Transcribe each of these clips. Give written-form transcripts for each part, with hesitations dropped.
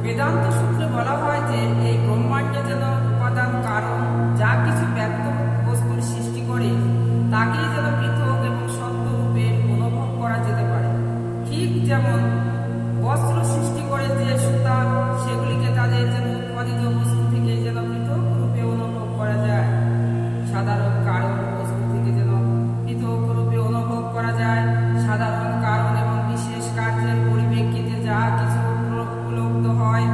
বেদান্ত সূত্রে বলা হয় যে এই ব্রহ্মাণ্ডে যেন উপাদান কারণ যা কিছু ব্যক্ত বস্তুর সৃষ্টি করে তাকেই যেন পৃথক এবং সত্য রূপে অনুভব করা যেতে পারে। ঠিক যেমন বস্ত্র সৃষ্টি করে যে সুতা, সেগুলিকে তাদের যেন উৎপাদিত বস্তু থেকে যেন পৃথক রূপে অনুভব করা যায়। সাধারণ কারণ বস্তু থেকে যেন পৃথক রূপে অনুভব করা যায়। সাধারণ কারণ এবং বিশেষ কার্যের পরিপ্রেক্ষিতে যা কিছু উপলব্ধ হয়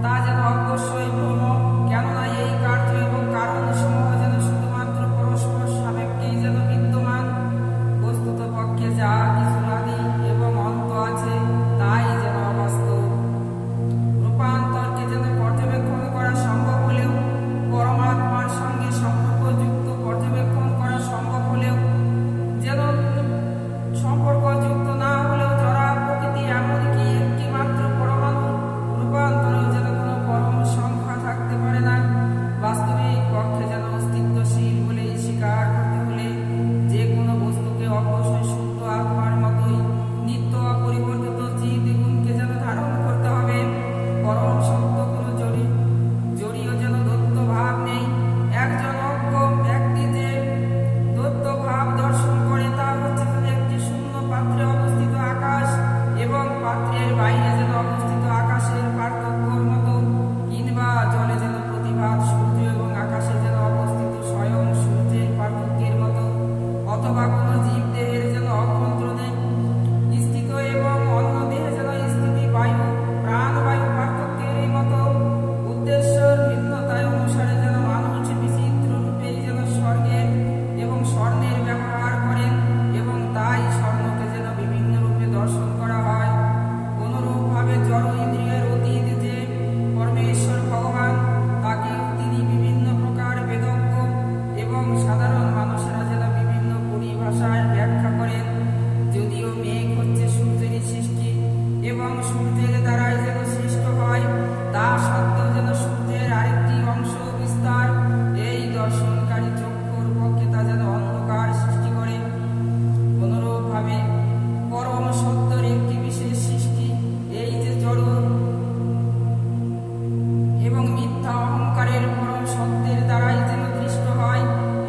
তা যেন অবশ্যই ভ্রম, কেননা এই কার্য এবং কারণ সমূহ যেন শুধুমাত্র পরস্পর সাপেক্ষেই যেন বিদ্যমান। বস্তুত পক্ষে যা কিছু আদি এবং অন্ত আছে তাই যেন অবাস্তব। রূপান্তরকে যেন পর্যবেক্ষণ করা সম্ভব হলেও, পরমাত্মার সঙ্গে সম্পর্কযুক্ত পর্যবেক্ষণ করা সম্ভব হলেও, যেন সম্পর্কযুক্ত না হলেও জড়া প্রকৃতি এমনকি একটি মাত্র পরমাণু রূপান্তরেও যেন কোনো পরম সংখ্যা থাকতে পারে না। বাস্তবিক পক্ষে যেন অস্তিত্বশীল বলেই স্বীকার করতে হলে যে কোনো বস্তুকে অবশ্যই শুদ্ধ আত্মার মতোই নিত্য অপরিবর্তিত চিৎ গুণকে যেন ধারণ করতে হবে। পরম সত্য কোনো জড়ীয় যেন দ্বৈত ভাব নেই। একজন অজ্ঞ ব্যক্তি যে দ্বৈত ভাব দর্শন করে তা হচ্ছে একটি শূন্য পাত্রে অবস্থিত আকাশ এবং পাত্রের বাইরে যেন অবস্থিত আকাশের পার্থক্যর মতো, কিংবা জলে যেন প্রতিভাত সূর্য এবং আকাশে যেন অবস্থিত স্বয়ং সূর্যের পার্থক্যের মতো, অথবা কোনো জীবদেহের যেন অভ্যন্তরে স্থিত এবং অন্য দেহে যেন স্থিতি বায়ু প্রাণবায়ু পার্থক্যের মতো। উদ্দেশ্যের ভিন্নতায় অনুসারে যেন মানুষ বিচিত্র রূপে যেন স্বর্গের এবং স্বর্ণের ব্যবহার করেন এবং তাই স্বর্ণকে যেন বিভিন্ন রূপে দর্শন করা হয়। অনুরূপভাবে জড় ইন্দ্রিয়ের অতীত যে পরমেশ্বর ভগবান, তাকেও তিনি বিভিন্ন প্রকার বেদজ্ঞ এবং সাধারণ মানুষেরা যেন বিভিন্ন পরিভাষায় ব্যাখ্যা করেন। যদিও মেঘ হচ্ছে সূর্যেরই সৃষ্টি এবং সূর্যের দ্বারাই যেন সৃষ্ট হয়, তা সত্ত্বেও যেন সূর্যের আরেকটি অংশ বিস্তার এই দর্শনকারী চক্ষুর পক্ষে তা যেন অন্ধকার সৃষ্টি করে। অনুরূপভাবে পরম সত্যের একটি বিশেষ সৃষ্টি এই যে জড় এবং মিথ্যা অহংকারের পরম সত্যের দ্বারাই যেন দৃষ্ট হয়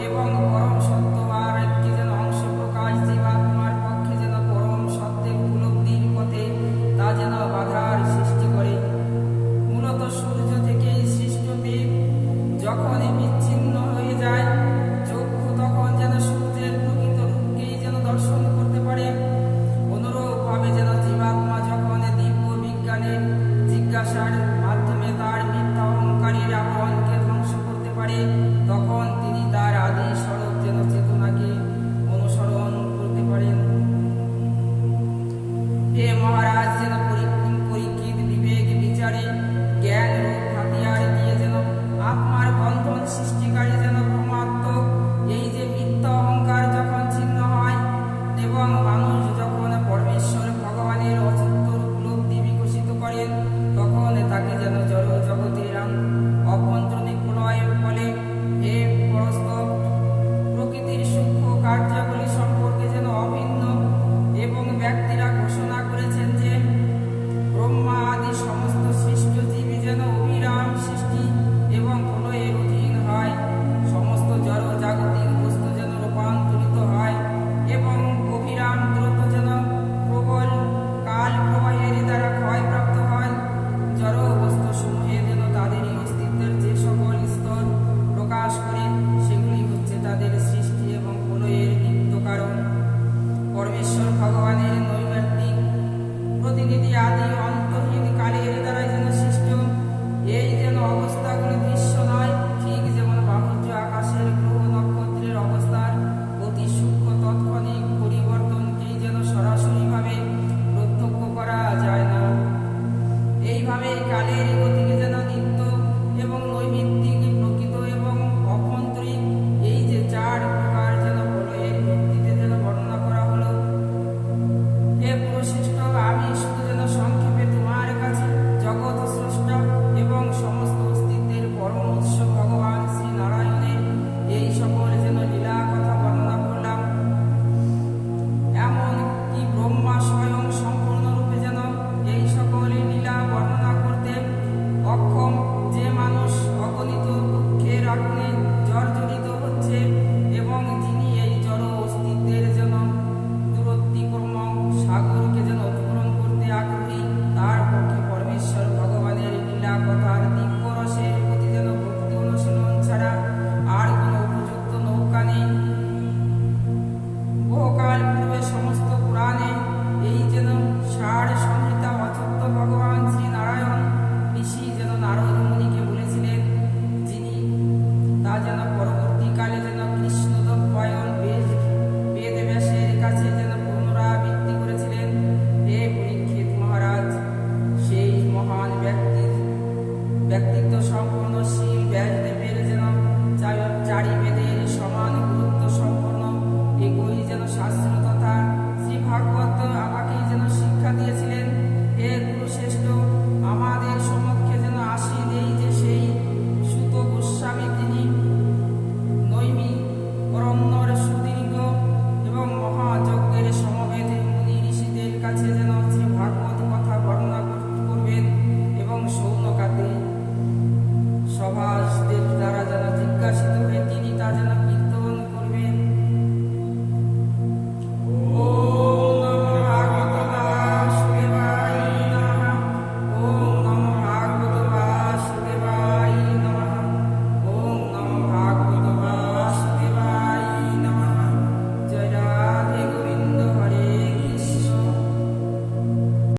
এবং পরম সত্য আর একটি যেন অংশ প্রকাশ জীবাত্মার পক্ষে যেন পরম সত্যের উপলব্ধির পথে তা যেন বাধার সৃষ্টি করে। মূলত সূর্য থেকেই সৃষ্ট মেঘ যখন বিচ্ছিন্ন হয়ে যায়, চক্ষু তখন যেন সূর্যের প্রকৃত রূপকেই যেন দর্শন করতে পারে। অনুরূপভাবে যেন জীবাত্মা যখন দিব্য বিজ্ঞানের জিজ্ঞাসার মাধ্যমে তার মিথ্যা অহংকারের আবরণকে ধ্বংস করতে পারে, তখন তিনি তার আদি স্বরূপ যেন চেতনাকে অনুসরণ করতে পারেন। হে মহারাজ, যেন পরীক্ষিত বিবেক বিচারে জ্ঞান রূপ হাতিয়ার দিয়ে যেন আত্মার বন্ধন সৃষ্টিকারী যেন ব্রহ্মাত্মক এই যে মিথ্যা অহংকার যখন ছিন্ন হয় এবং মানুষ যখন পরমেশ্বর ভগবানের অচিন্ত উপলব্ধি বিকশিত করেন, তখন তাকে যেন জড় জগতের অভ্যন্তরীণ প্রলয় বলে। হে পরস্ত, প্রকৃতির সূক্ষ্ম কার্যাবলী সম্পর্কে যেন অভিন্ন এবং ব্যক্তিরা ঘোষণা করেছেন যে ব্রহ্মা আদি সমস্ত সৃষ্ট জীবী যেন অবিরাম সৃষ্টি এবং প্রলয়ের অধীন হয়। সমস্ত জড় জাগতিক বস্তু যেন রূপান্তরিত হয় এবং অবিরাম দ্রুত যেন প্রবল কাল প্রবাহের দ্বারা ক্ষয়প্রাপ্ত হয়। জড় বস্তু সমূহে যেন তাদেরই অস্তিত্বের যে সকল স্তর প্রকাশ করে, সেগুলি হচ্ছে তাদের সৃষ্টি এবং প্রলয়ের নিত্য কারণ। পরমেশ্বর ভগবানের নৈমিত্তিক প্রতিনিধি আদি অন্তহীন কালের দ্বারা যেন সৃষ্ট এই যেন অবস্থাগুলি দৃশ্য নয়, ঠিক যেমন বাহুল্য আকাশের গ্রহ নক্ষত্রের অবস্থার অতি সূক্ষ্ম তাৎক্ষণিক পরিবর্তনকেই যেন সরাসরিভাবে প্রত্যক্ষ করা যায় না। এইভাবে কালের গতিকে যেন নিত্য এবং নৈমিত্তিক, প্রকৃত এবং অভ্যন্তরিক এই যে চার প্রকার যেন প্রলয়ের ভিত্তিতে যেন বর্ণনা করা হলো। হে প্রশিষ্ট, আমি শুধু যেন সংক্ষেপে তোমার কাছে জগৎ স্রষ্টা এবং সমস্ত অস্তিত্বের পরম উৎস ভগবান শ্রী নারায়ণের এই সকল যেন লীলা কথা বর্ণনা করলাম। এমন কি ব্রহ্মা স্বয়ং সম্পূর্ণরূপে যেন এই সকল লীলা বর্ণনা করতেন। ব্যাসদেব